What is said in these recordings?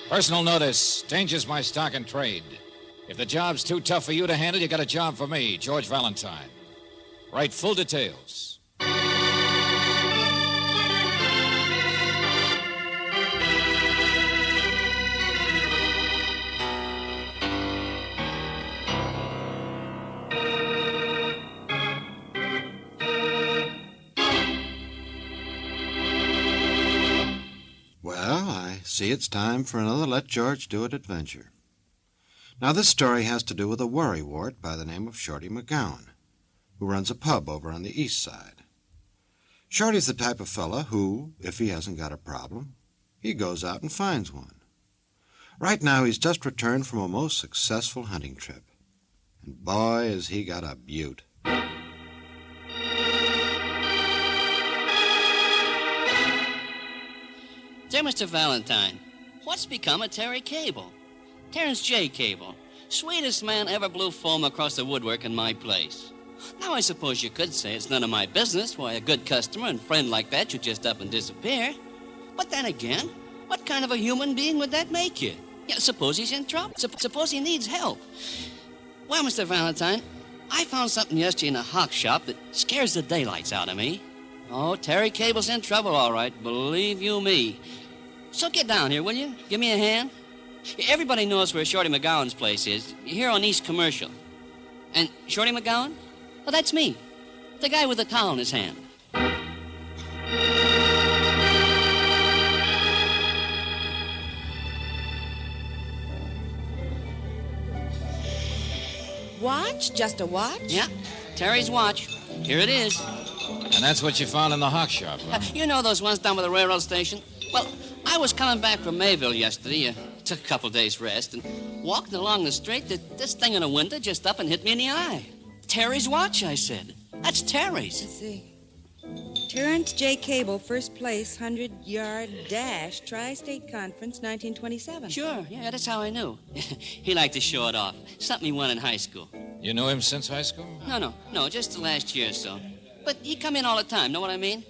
Personal notice. Danger's my stock and trade. If the job's too tough for you to handle, you got a job for me, George Valentine. Write full details. Well, I see it's time for another Let George Do It adventure. Now, this story has to do with a worrywart by the name of Shorty McGowan, who runs a pub over on the east side. Shorty's the type of fella who, if he hasn't got a problem, he goes out and finds one. Right now, he's just returned from a most successful hunting trip. And boy, has he got a beaut. Dear Mr. Valentine, what's become of Terry Cable? Terrence J. Cable, sweetest man ever blew foam across the woodwork in my place. Now, I suppose you could say it's none of my business why a good customer and friend like that should just up and disappear. But then again, what kind of a human being would that make you? Yeah, suppose he's in trouble. Suppose he needs help. Well, Mr. Valentine, I found something yesterday in a hock shop that scares the daylights out of me. Oh, Terry Cable's in trouble, all right, believe you me. So get down here, will you? Give me a hand. Everybody knows where Shorty McGowan's place is, here on East Commercial. And Shorty McGowan? Well, that's me, the guy with the towel in his hand. Watch? Just a watch? Yeah, Terry's watch. Here it is. And that's what you found in the hock shop, huh? You know those ones down by the railroad station? Well, I was coming back from Mayville yesterday. Took a couple days' rest, and walking along the street, this thing in the window just up and hit me in the eye. Terry's watch, I said. That's Terry's. Let's see. Terrence J. Cable, first place, 100-yard dash, Tri-State Conference, 1927. Sure, yeah, that's how I knew. He liked to show it off. Something he won in high school. You knew him since high school? No, just the last year or so. But he come in all the time, know what I mean?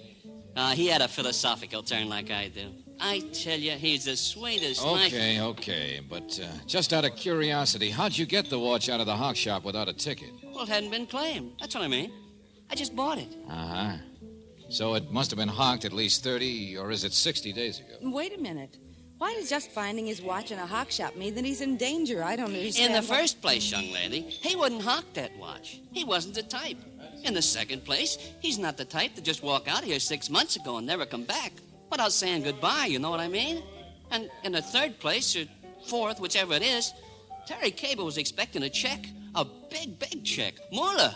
He had a philosophical turn like I do. I tell you, he's the sweetest. Okay, but just out of curiosity, how'd you get the watch out of the hock shop without a ticket? Well, it hadn't been claimed. That's what I mean. I just bought it. Uh-huh. So it must have been hocked at least 30, or is it 60 days ago? Wait a minute. Why does just finding his watch in a hock shop mean that he's in danger? I don't understand. In the first place, young lady, he wouldn't hock that watch. He wasn't the type. In the second place, he's not the type to just walk out of here 6 months ago and never come back without saying goodbye, you know what I mean? And in the third place, or fourth, whichever it is, Terry Cable was expecting a check. A big check. More.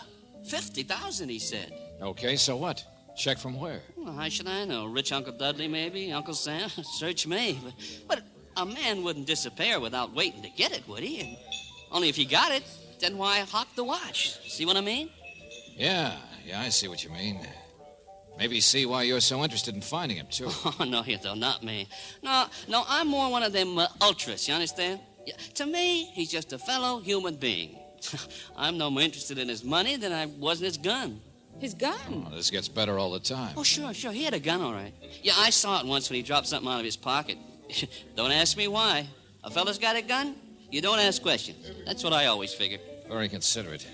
50,000, he said. Okay, so what? Check from where? Well, how should I know? Rich Uncle Dudley, maybe? Uncle Sam? Search me. But a man wouldn't disappear without waiting to get it, would he? And only if he got it, then why hock the watch? See what I mean? Yeah, I see what you mean. Maybe see why you're so interested in finding him, too. Oh, no, you don't. Not me. No, I'm more one of them ultras, you understand? Yeah, to me, he's just a fellow human being. I'm no more interested in his money than I was in his gun. His gun? Oh, this gets better all the time. Oh, sure. He had a gun, all right. Yeah, I saw it once when he dropped something out of his pocket. Don't ask me why. A fella's got a gun, you don't ask questions. That's what I always figured. Very considerate.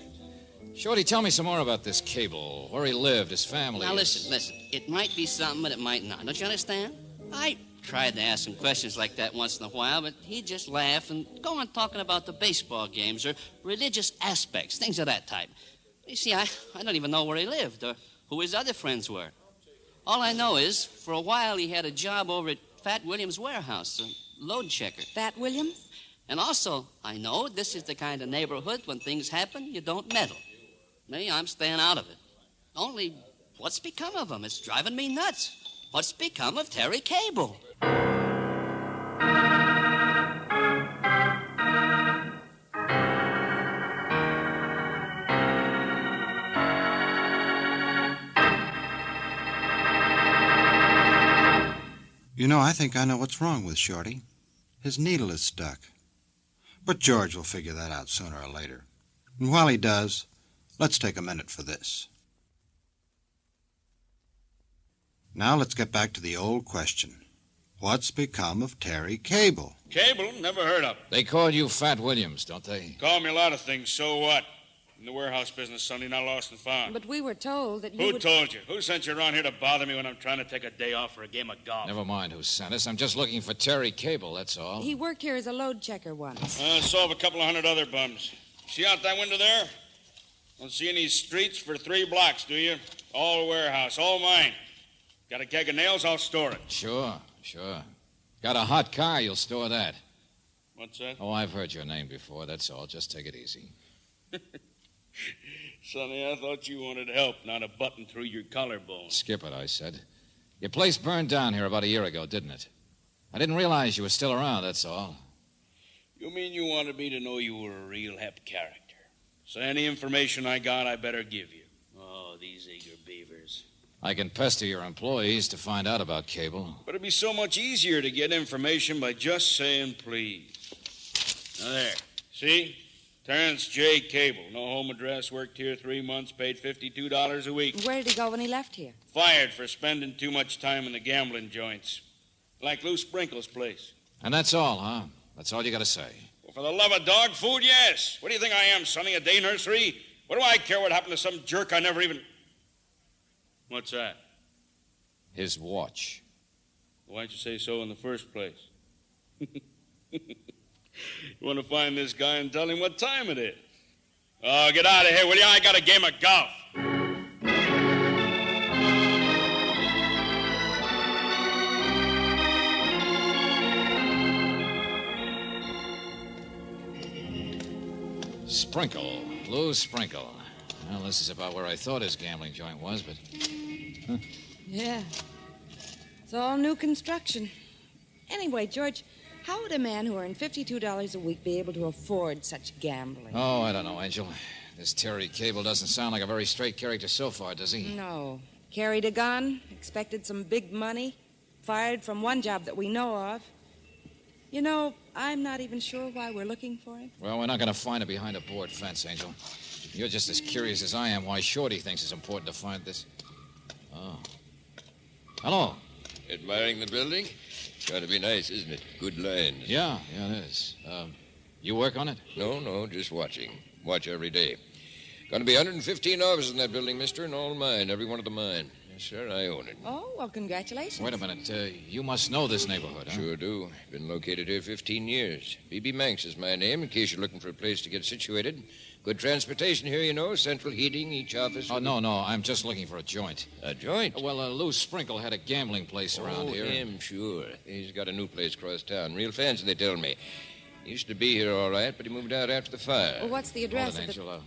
Shorty, tell me some more about this Cable, where he lived, his family. Now, listen. It might be something, but it might not. Don't you understand? I tried to ask him questions like that once in a while, but he'd just laugh and go on talking about the baseball games or religious aspects, things of that type. You see, I don't even know where he lived or who his other friends were. All I know is, for a while, he had a job over at Fat Williams' warehouse, a load checker. Fat Williams? And also, I know this is the kind of neighborhood when things happen, you don't meddle. Me, I'm staying out of it. Only, what's become of him? It's driving me nuts. What's become of Terry Cable? You know, I think I know what's wrong with Shorty. His needle is stuck. But George will figure that out sooner or later. And while he does, let's take a minute for this. Now let's get back to the old question. What's become of Terry Cable? Cable? Never heard of him. They call you Fat Williams, don't they? Call me a lot of things, so what? In the warehouse business, Sonny, not lost and found. But we were told that Who told you? Who sent you around here to bother me when I'm trying to take a day off for a game of golf? Never mind who sent us. I'm just looking for Terry Cable, that's all. He worked here as a load checker once. So have a couple of hundred other bums. See out that window there? Don't see any streets for 3 blocks, do you? All warehouse, all mine. Got a keg of nails, I'll store it. Sure. Got a hot car, you'll store that. What's that? Oh, I've heard your name before, that's all. Just take it easy. Sonny, I thought you wanted help, not a button through your collarbone. Skip it, I said. Your place burned down here about a year ago, didn't it? I didn't realize you were still around, that's all. You mean you wanted me to know you were a real hep character? So any information I got, I better give you. Oh, these eager beavers. I can pester your employees to find out about Cable. But it'd be so much easier to get information by just saying please. Now there, see? Terrence J. Cable, no home address, worked here 3 months, paid $52 a week. Where did he go when he left here? Fired for spending too much time in the gambling joints. Like Lou Sprinkle's place. And that's all, huh? That's all you got to say. Well, for the love of dog food, yes. What do you think I am, Sonny, a day nursery? What do I care what happened to some jerk I never even... What's that? His watch. Why'd you say so in the first place? You want to find this guy and tell him what time it is? Oh, get out of here, will you? I got a game of golf. Sprinkle. Lou Sprinkle. Well, this is about where I thought his gambling joint was, but... Yeah. It's all new construction. Anyway, George, how would a man who earned $52 a week be able to afford such gambling? Oh, I don't know, Angel. This Terry Cable doesn't sound like a very straight character so far, does he? No. Carried a gun, expected some big money, fired from one job that we know of. You know, I'm not even sure why we're looking for him. Well, we're not going to find him behind a board fence, Angel. You're just as curious as I am why Shorty thinks it's important to find this. Oh. Hello. Admiring the building? Going to be nice, isn't it? Good lines. Yeah, it is. You work on it? No, just watching. Watch every day. Going to be 115 offices in that building, mister, and all mine, every one of the mine. Yes, sir, I own it. Oh, well, congratulations. Wait a minute. You must know this neighborhood, huh? Sure do. Been located here 15 years. B.B. Manx is my name, in case you're looking for a place to get situated. Good transportation here, you know. Central heating, each office. Oh, no. I'm just looking for a joint. A joint? Well, Lou Sprinkle had a gambling place around here. Him, sure. He's got a new place across town. Real fancy, they tell me. Used to be here all right, but he moved out after the fire. Well, what's the address Hold it, of the... Angel.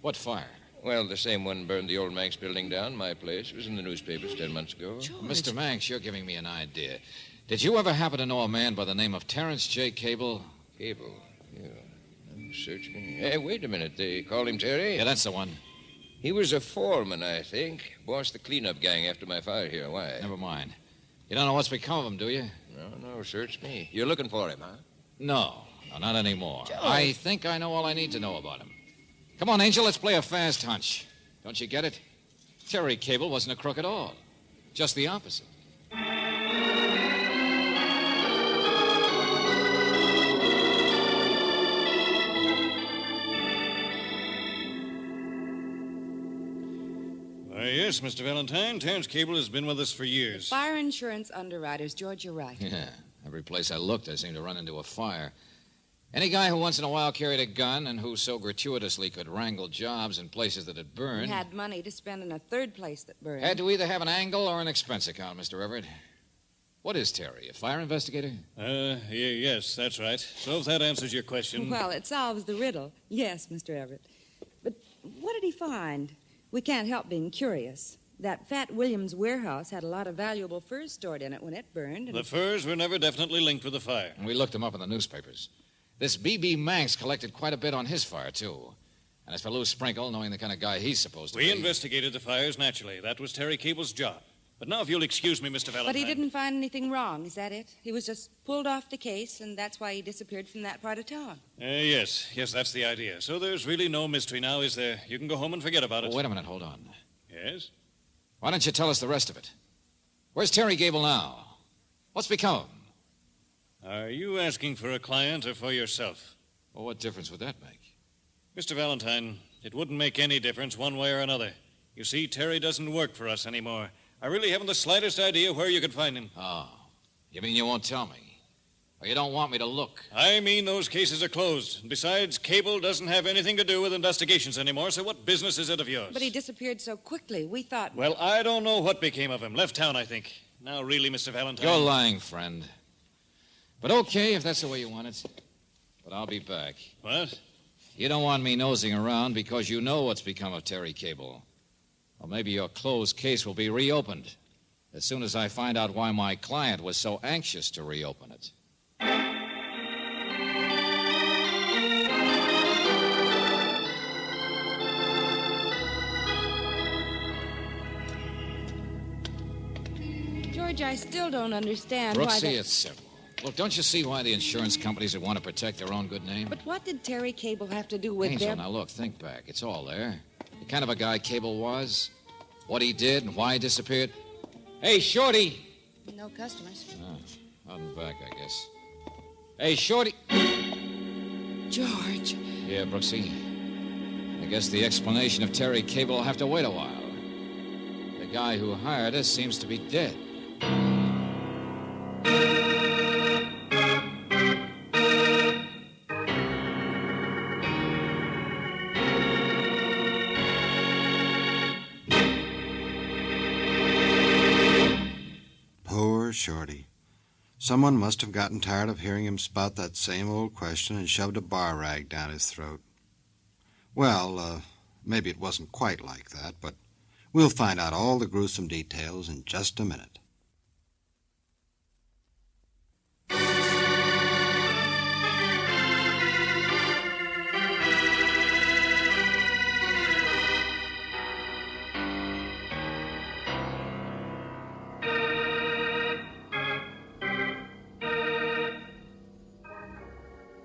What fire? Well, the same one burned the old Manx building down, my place. It was in the newspapers 10 months ago. George. Mr. Manx, you're giving me an idea. Did you ever happen to know a man by the name of Terrence J. Cable? Cable? Yeah. Search me. Hey, wait a minute. They call him Terry? Yeah, that's the one. He was a foreman, I think. Bossed the cleanup gang after my fire here. Why? Never mind. You don't know what's become of him, do you? No, search me. You're looking for him, huh? No, not anymore. George. I think I know all I need to know about him. Come on, Angel, let's play a fast hunch. Don't you get it? Terry Cable wasn't a crook at all. Just the opposite. Yes, Mr. Valentine. Terrence Cable has been with us for years. Fire insurance underwriters. George, you're right. Yeah, every place I looked, I seemed to run into a fire. Any guy who once in a while carried a gun and who so gratuitously could wrangle jobs in places that had burned... He had money to spend in a third place that burned. Had to either have an angle or an expense account, Mr. Everett. What is Terry, a fire investigator? Yes, that's right. So if that answers your question... Well, it solves the riddle. Yes, Mr. Everett. But what did he find? We can't help being curious. That Fat Williams warehouse had a lot of valuable furs stored in it when it burned. And The furs were never definitely linked with the fire. And we looked them up in the newspapers. This B.B. Manx collected quite a bit on his fire, too. And as for Lou Sprinkle, knowing the kind of guy he's supposed to be... We investigated the fires, naturally. That was Terry Cable's job. But now, if you'll excuse me, Mr. Valentine... But he didn't find anything wrong, is that it? He was just pulled off the case, and that's why he disappeared from that part of town. Yes, that's the idea. So there's really no mystery now, is there? You can go home and forget about it. Oh, wait a minute, hold on. Yes? Why don't you tell us the rest of it? Where's Terry Cable now? What's become of him? Are you asking for a client or for yourself? Well, what difference would that make? Mr. Valentine, it wouldn't make any difference one way or another. You see, Terry doesn't work for us anymore. I really haven't the slightest idea where you could find him. Oh, you mean you won't tell me? Or you don't want me to look? I mean those cases are closed. Besides, Cable doesn't have anything to do with investigations anymore, so what business is it of yours? But he disappeared so quickly. We thought... Well, I don't know what became of him. Left town, I think. Now, really, Mr. Valentine... You're lying, friend. But okay, if that's the way you want it. But I'll be back. What? You don't want me nosing around because you know what's become of Terry Cable. Well, maybe your closed case will be reopened as soon as I find out why my client was so anxious to reopen it. George, I still don't understand Brooksy, why... that- it's simple. Look, don't you see why the insurance companies would want to protect their own good name? But what did Terry Cable have to do with Angel, their... now look, think back. It's all there. The kind of a guy Cable was, what he did, and why he disappeared. Hey, Shorty! No customers. Out and back, I guess. Hey, Shorty! George. Yeah, Brooksy. I guess the explanation of Terry Cable will have to wait a while. The guy who hired us seems to be dead. Poor Shorty. Someone must have gotten tired of hearing him spout that same old question and shoved a bar rag down his throat. Well, maybe it wasn't quite like that, but we'll find out all the gruesome details in just a minute.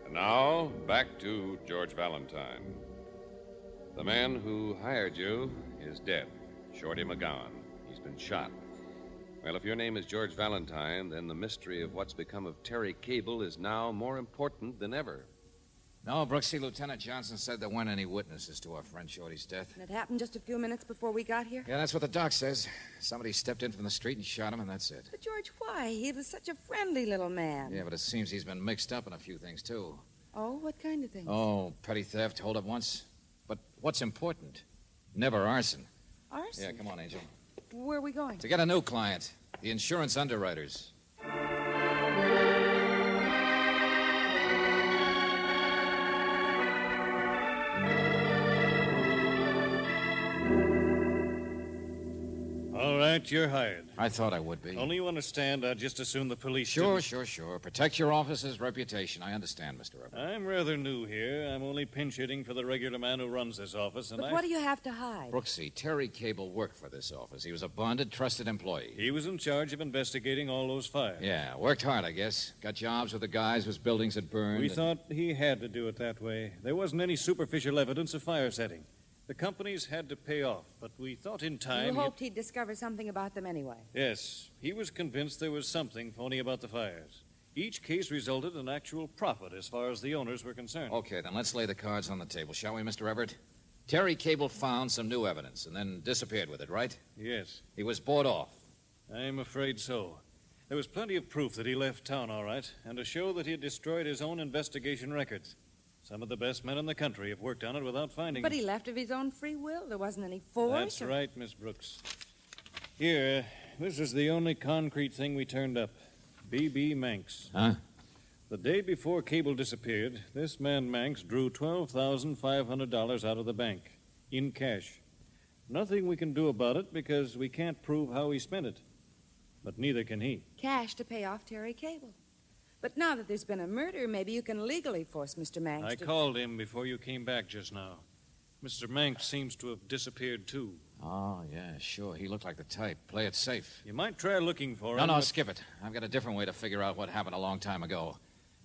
And now, back to George Valentine. The man who hired you is dead, Shorty McGowan. He's been shot. Well, if your name is George Valentine, then the mystery of what's become of Terry Cable is now more important than ever. No, Brooksy, Lieutenant Johnson said there weren't any witnesses to our friend Shorty's death. And it happened just a few minutes before we got here? Yeah, that's what the doc says. Somebody stepped in from the street and shot him, and that's it. But, George, why? He was such a friendly little man. Yeah, but it seems he's been mixed up in a few things, too. Oh, what kind of things? Oh, petty theft, hold up once. But what's important? Never arson. Arson? Yeah, come on, Angel. Where are we going? To get a new client, the insurance underwriters. All right, you're hired. I thought I would be. Only you understand, I'd just as soon the police Sure, didn't- sure. Protect your office's reputation. I understand, Mr. Everett. I'm rather new here. I'm only pinch hitting for the regular man who runs this office, and But what do you have to hide? Brooksy, Terry Cable worked for this office. He was a bonded, trusted employee. He was in charge of investigating all those fires. Yeah, worked hard, I guess. Got jobs with the guys whose buildings had burned. We and- thought he had to do it that way. There wasn't any superficial evidence of fire setting. The companies had to pay off, but we thought in time... You hoped he'd discover something about them anyway. Yes, he was convinced there was something phony about the fires. Each case resulted in actual profit as far as the owners were concerned. Okay, then let's lay the cards on the table, shall we, Mr. Everett? Terry Cable found some new evidence and then disappeared with it, right? Yes, He was bought off. I'm afraid so. There was plenty of proof that he left town all right, and to show that he had destroyed his own investigation records. Some of the best men in the country have worked on it without finding But it. he left of his own free will. There wasn't any force. That's right, Miss Brooks. Here, this is the only concrete thing we turned up. B.B. Manx. Huh? The day before Cable disappeared, this man Manx drew $12,500 out of the bank, in cash. Nothing we can do about it because we can't prove how he spent it. But neither can he. Cash to pay off Terry Cable. But now that there's been a murder, maybe you can legally force Mr. Manx I to... called him before you came back just now. Mr. Manx seems to have disappeared, too. Oh, yeah, sure. He looked like the type. Play it safe. You might try looking for No, him. no, but- skip it. I've got a different way to figure out what happened a long time ago.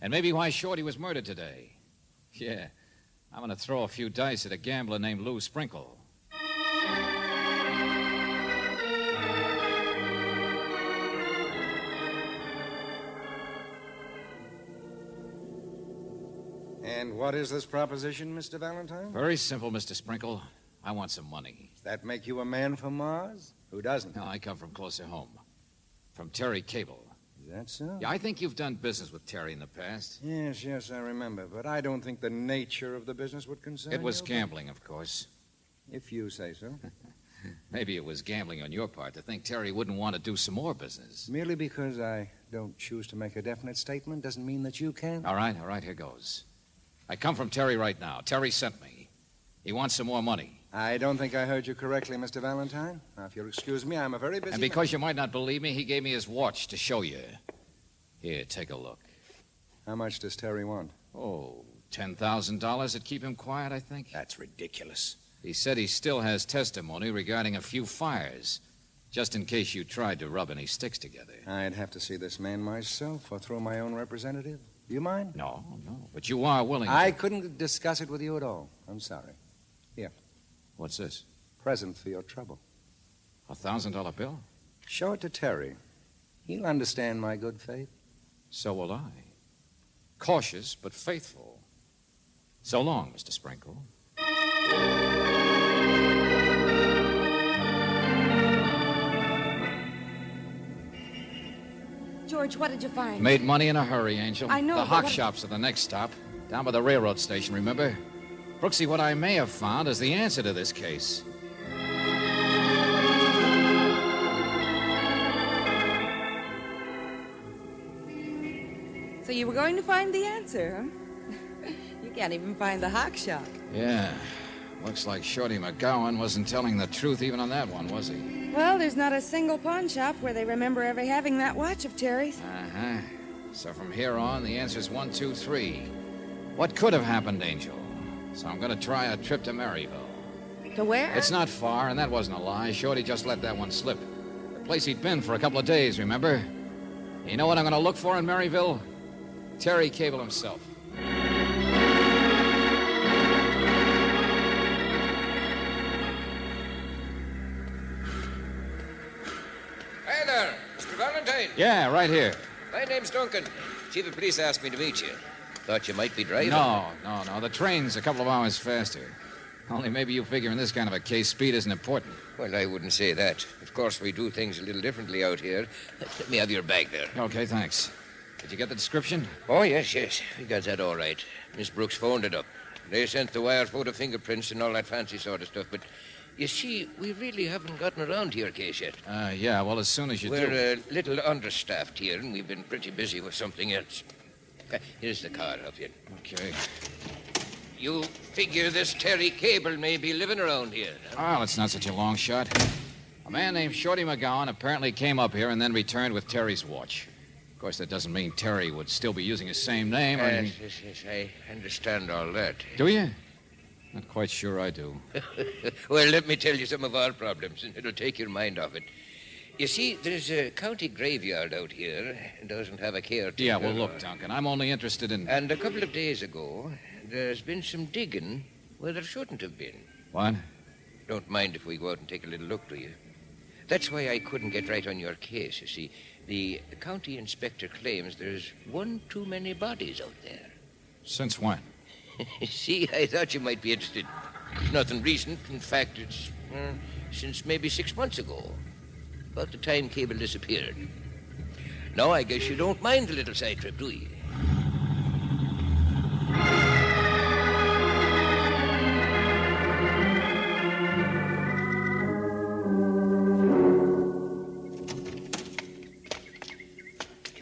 And maybe why Shorty was murdered today. Yeah, I'm going to throw a few dice at a gambler named Lou Sprinkle. And what is this proposition, Mr. Valentine? Very simple, Mr. Sprinkle. I want some money. Does that make you a man from Mars? Who doesn't? No, I come from closer home. From Terry Cable. Is that so? Yeah, I think you've done business with Terry in the past. Yes, I remember. But I don't think the nature of the business would concern you. It was gambling, of course. If you say so. Maybe it was gambling on your part to think Terry wouldn't want to do some more business. Merely because I don't choose to make a definite statement doesn't mean that you can. All right, here goes. I come from Terry right now. Terry sent me. He wants some more money. I don't think I heard you correctly, Mr. Valentine. Now, if you'll excuse me, I'm a very busy And because you might not believe me, he gave me his watch to show you. Here, take a look. How much does Terry want? Oh, $10,000 to keep him quiet, I think. That's ridiculous. He said he still has testimony regarding a few fires, just in case you tried to rub any sticks together. I'd have to see this man myself or through my own representative. Do you mind? No, but you are willing to... I couldn't discuss it with you at all. I'm sorry. Here. What's this? Present for your trouble. $1,000 bill? Show it to Terry. He'll understand my good faith. So will I. Cautious, but faithful. So long, Mr. Sprinkle. George, what did you find? Made money in a hurry, Angel. I know, The but hock what- shops are the next stop. Down by the railroad station, remember? Brooksy, what I may have found is the answer to this case. So you were going to find the answer, huh? You can't even find the hock shop. Yeah. Looks like Shorty McGowan wasn't telling the truth even on that one, was he? Well, there's not a single pawn shop where they remember ever having that watch of Terry's. Uh-huh. So from here on, the answer's 1, 2, 3. What could have happened, Angel? So I'm going to try a trip to Maryville. To where? It's not far, and that wasn't a lie. Shorty just let that one slip. The place he'd been for a couple of days, remember? You know what I'm going to look for in Maryville? Terry Cable himself. Hey there, Mr. Valentine. Yeah, right here. My name's Duncan. Chief of Police asked me to meet you. Thought you might be driving. No. The train's a couple of hours faster. Only maybe you figure in this kind of a case, speed isn't important. Well, I wouldn't say that. Of course, we do things a little differently out here. Let me have your bag there. Okay, thanks. Did you get the description? Oh, yes. We got that all right. Miss Brooks phoned it up. They sent the wire photo fingerprints and all that fancy sort of stuff, but you see, we really haven't gotten around to your case yet. Yeah, well, as soon as you do. We're a little understaffed here, and we've been pretty busy with something else. Here's the car up here. Okay. You figure this Terry Cable may be living around here. Well, it's not such a long shot. A man named Shorty McGowan apparently came up here and then returned with Terry's watch. Of course, that doesn't mean Terry would still be using his same name or anything. Yes, I understand all that. Do you? Not quite sure I do. Well, let me tell you some of our problems, and it'll take your mind off it. You see, there's a county graveyard out here. It doesn't have a caretaker. Yeah, well, look, Duncan, I'm only interested in... And a couple of days ago, there's been some digging where there shouldn't have been. What? Don't mind if we go out and take a little look, do you? That's why I couldn't get right on your case, you see. The county inspector claims there's one too many bodies out there. Since when? See, I thought you might be interested. It's nothing recent. In fact, it's since maybe 6 months ago. About the time Cable disappeared. Now, I guess you don't mind a little side trip, do you?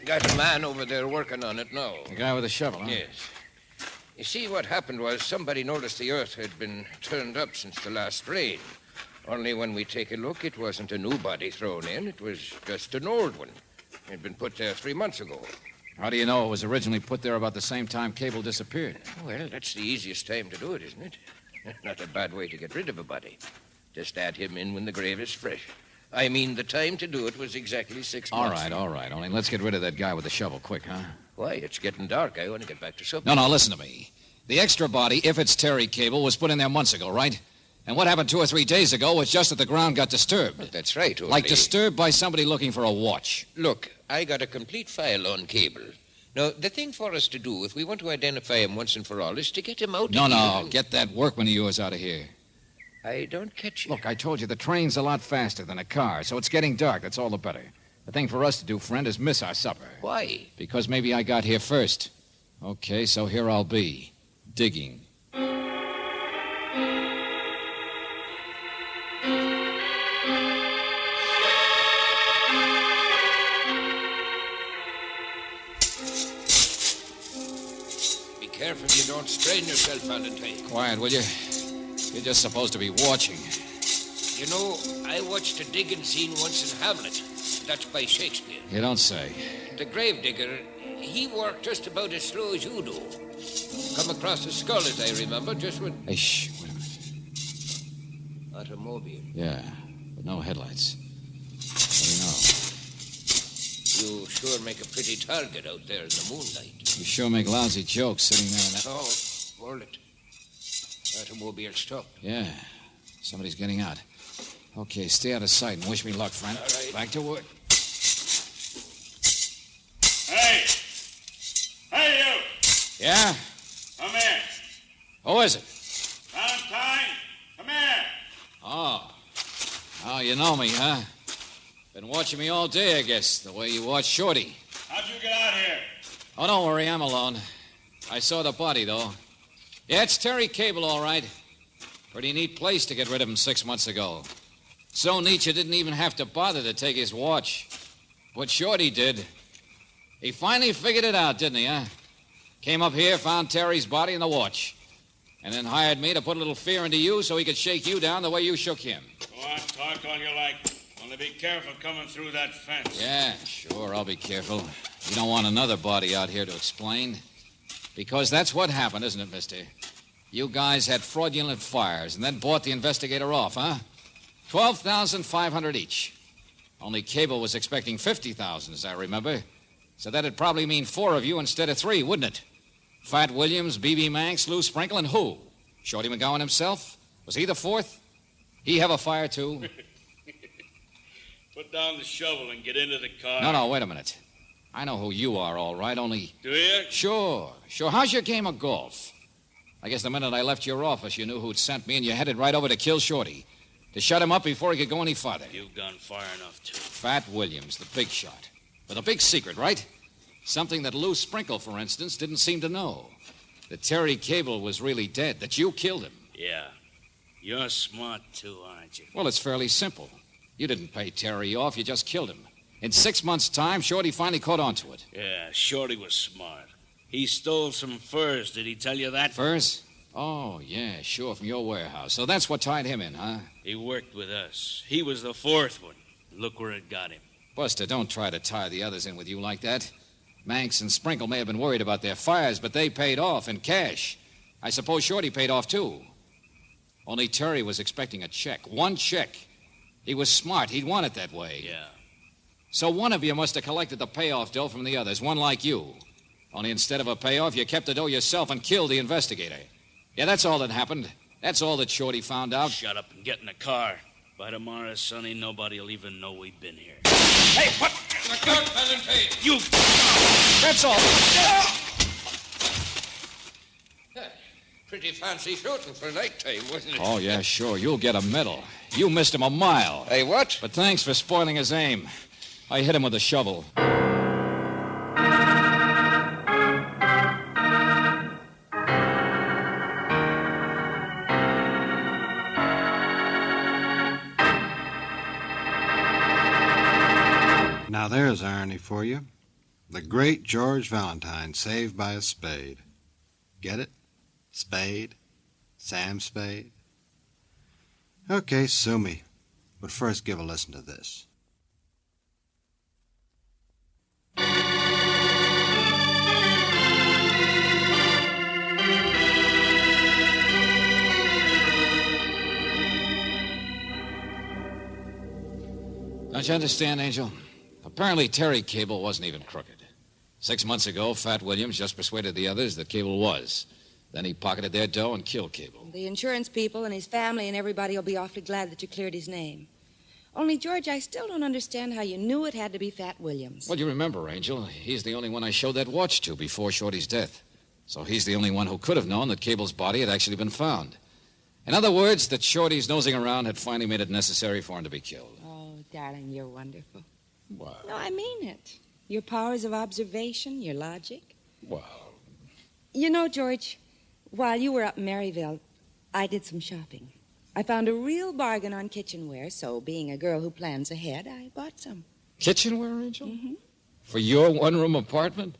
Got a man over there working on it now. The guy with the shovel, huh? Yes. You see, what happened was somebody noticed the earth had been turned up since the last rain. Only when we take a look, it wasn't a new body thrown in. It was just an old one. It had been put there 3 months ago. How do you know it was originally put there about the same time Cable disappeared? Well, that's the easiest time to do it, isn't it? Not a bad way to get rid of a body. Just add him in when the grave is fresh. I mean, the time to do it was exactly 6 months. All right. Only let's get rid of that guy with the shovel quick, huh? Why, it's getting dark. I want to get back to supper. No, listen to me. The extra body, if it's Terry Cable, was put in there months ago, right? And what happened 2 or 3 days ago was just that the ground got disturbed. Well, that's right, only... Like disturbed by somebody looking for a watch. Look, I got a complete file on Cable. Now, the thing for us to do, if we want to identify him once and for all, is to get him out No, of no. here. Get that workman of yours out of here. I don't catch you. Look, I told you the train's a lot faster than a car, so it's getting dark. That's all the better. The thing for us to do, friend, is miss our supper. Why? Because maybe I got here first. Okay, so here I'll be, digging. Be careful you don't strain yourself, Valentine. Quiet, will you? You're just supposed to be watching. You know, I watched a digging scene once in Hamlet. That's by Shakespeare. You don't say. The gravedigger, he worked just about as slow as you do. Come across a skull, as I remember, just when... Hey, shh, wait a minute. Automobile. Yeah, but no headlights. What do you know? You sure make a pretty target out there in the moonlight. You sure make lousy jokes sitting there in that... Oh, hold it. Automobile stopped. Yeah, somebody's getting out. Okay, stay out of sight and wish me luck, friend. All right. Back to work. Hey! Hey, you! Yeah? Come here. Who is it? Valentine, come here. Oh, you know me, huh? Been watching me all day, I guess, the way you watch Shorty. How'd you get out here? Oh, don't worry, I'm alone. I saw the body, though. Yeah, it's Terry Cable, all right. Pretty neat place to get rid of him 6 months ago. So neat you didn't even have to bother to take his watch. What Shorty did, he finally figured it out, didn't he, huh? Came up here, found Terry's body and the watch. And then hired me to put a little fear into you so he could shake you down the way you shook him. Go on, talk all you like. Only be careful coming through that fence. Yeah, sure, I'll be careful. You don't want another body out here to explain. Because that's what happened, isn't it, mister? You guys had fraudulent fires and then bought the investigator off, huh? $12,500 each. Only Cable was expecting $50,000, as I remember. So that'd probably mean 4 of you instead of 3, wouldn't it? Fat Williams, B.B. Manx, Lou Sprinkle, and who? Shorty McGowan himself? Was he the 4th? He have a fire, too? Put down the shovel and get into the car. No, wait a minute. I know who you are, all right, only... Do you? Sure. How's your game of golf? I guess the minute I left your office, you knew who'd sent me, and you headed right over to kill Shorty. To shut him up before he could go any farther. You've gone far enough, too. Fat Williams, the big shot. With a big secret, right? Something that Lou Sprinkle, for instance, didn't seem to know. That Terry Cable was really dead, that you killed him. Yeah. You're smart, too, aren't you? Well, it's fairly simple. You didn't pay Terry off, you just killed him. In 6 months' time, Shorty finally caught on to it. Yeah, Shorty was smart. He stole some furs. Did he tell you that? Furs? Oh, yeah, sure, from your warehouse. So that's what tied him in, huh? He worked with us. He was the 4th one. Look where it got him. Buster, don't try to tie the others in with you like that. Manx and Sprinkle may have been worried about their fires, but they paid off in cash. I suppose Shorty paid off, too. Only Terry was expecting a check. 1 check. He was smart. He'd want it that way. Yeah. So one of you must have collected the payoff dough from the others, one like you. Only instead of a payoff, you kept the dough yourself and killed the investigator. Yeah, that's all that happened. That's all that Shorty found out. Shut up and get in the car. By tomorrow, Sonny, nobody will even know we've been here. Hey, what? Look out, Valentine. You... That's all. Pretty fancy shooting for nighttime, wasn't it? Oh, yeah, sure. You'll get a medal. You missed him a mile. Hey, what? But thanks for spoiling his aim. I hit him with a shovel. Now there's irony for you. The great George Valentine saved by a spade. Get it? Spade? Sam Spade? Okay, sue me. But first give a listen to this. Don't you understand, Angel? Apparently Terry Cable wasn't even crooked. 6 months ago, Fat Williams just persuaded the others that Cable was. Then he pocketed their dough and killed Cable. The insurance people and his family and everybody will be awfully glad that you cleared his name. Only, George, I still don't understand how you knew it had to be Fat Williams. Well, you remember, Angel, he's the only one I showed that watch to before Shorty's death. So he's the only one who could have known that Cable's body had actually been found. In other words, that Shorty's nosing around had finally made it necessary for him to be killed. Oh, darling, you're wonderful. Well, No, I mean it. Your powers of observation, your logic. well, You know, George, while you were up in Maryville, I did some shopping. I found a real bargain on kitchenware, so being a girl who plans ahead, I bought some. kitchenware, Angel? Mm-hmm. For your one-room apartment?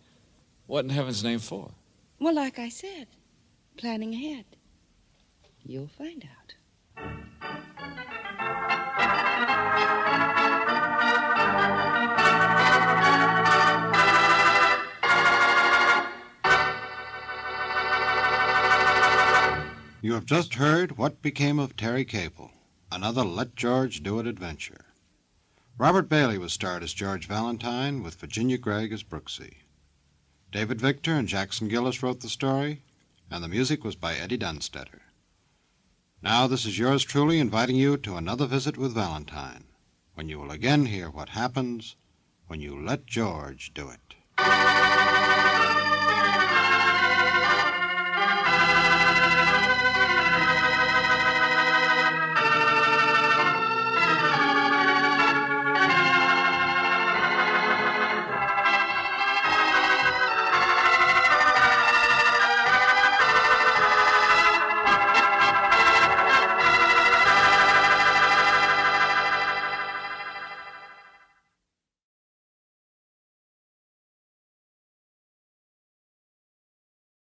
What in heaven's name for? Well, like I said, planning ahead. You'll find out. You have just heard What Became of Terry Cable, another Let George Do It adventure. Robert Bailey was starred as George Valentine, with Virginia Gregg as Brooksy. David Victor and Jackson Gillis wrote the story, and the music was by Eddie Dunstetter. Now this is yours truly inviting you to another visit with Valentine, when you will again hear what happens when you let George do it.